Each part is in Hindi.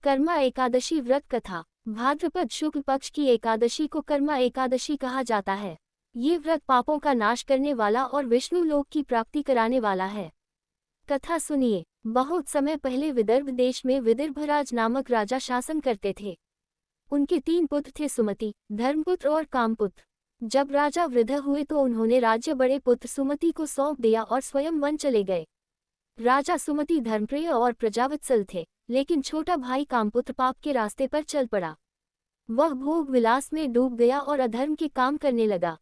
कर्मा एकादशी व्रत कथा। भाद्रपद शुक्ल पक्ष की एकादशी को कर्मा एकादशी कहा जाता है। ये व्रत पापों का नाश करने वाला और विष्णु लोक की प्राप्ति कराने वाला है। कथा सुनिए। बहुत समय पहले विदर्भ देश में विदर्भराज नामक राजा शासन करते थे। उनके 3 पुत्र थे, सुमति, धर्मपुत्र और कामपुत्र। जब राजा वृद्ध हुए तो उन्होंने राज्य बड़े पुत्र सुमति को सौंप दिया और स्वयं वन चले गए। राजा सुमति धर्मप्रिय और प्रजावत्सल थे, लेकिन छोटा भाई कामपुत्र पाप के रास्ते पर चल पड़ा। वह भोग विलास में डूब गया और अधर्म के काम करने लगा।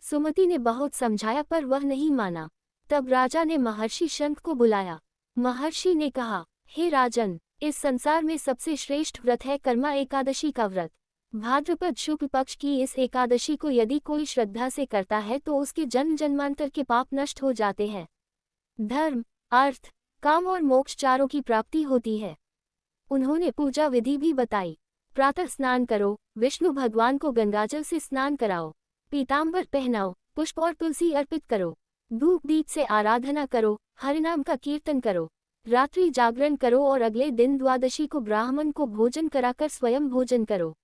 सुमति ने बहुत समझाया पर वह नहीं माना। तब राजा ने महर्षि शंख को बुलाया। महर्षि ने कहा, हे राजन, इस संसार में सबसे श्रेष्ठ व्रत है कर्मा एकादशी का व्रत। भाद्रपद शुक्ल पक्ष की इस एकादशी को यदि कोई श्रद्धा से करता है तो उसके जन्म जन्मांतर के पाप नष्ट हो जाते हैं। धर्म, अर्थ, काम और मोक्ष चारों की प्राप्ति होती है। उन्होंने पूजा विधि भी बताई। प्रातः स्नान करो, विष्णु भगवान को गंगाजल से स्नान कराओ, पीतांबर पहनाओ, पुष्प और तुलसी अर्पित करो, धूप दीप से आराधना करो, हरिनाम का कीर्तन करो, रात्रि जागरण करो और अगले दिन द्वादशी को ब्राह्मण को भोजन कराकर स्वयं भोजन करो।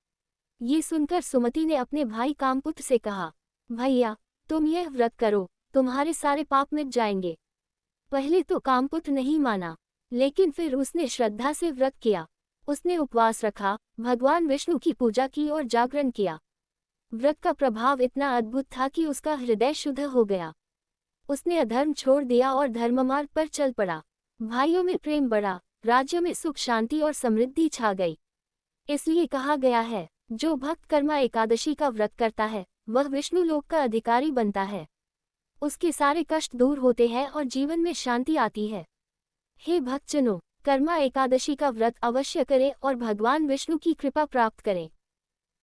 ये सुनकर सुमति ने अपने भाई कामपुत्र से कहा, भैया, तुम यह व्रत करो, तुम्हारे सारे पाप मिट जाएंगे। पहले तो कामपुत्र नहीं माना, लेकिन फिर उसने श्रद्धा से व्रत किया। उसने उपवास रखा, भगवान विष्णु की पूजा की और जागरण किया। व्रत का प्रभाव इतना अद्भुत था कि उसका हृदय शुद्ध हो गया। उसने अधर्म छोड़ दिया और धर्ममार्ग पर चल पड़ा। भाइयों में प्रेम बढ़ा, राज्य में सुख शांति और समृद्धि छा गई। इसलिए कहा गया है, जो भक्त कर्मा एकादशी का व्रत करता है वह विष्णु लोक का अधिकारी बनता है। उसके सारे कष्ट दूर होते हैं और जीवन में शांति आती है। हे भक्तजनों, कर्मा एकादशी का व्रत अवश्य करें और भगवान विष्णु की कृपा प्राप्त करें।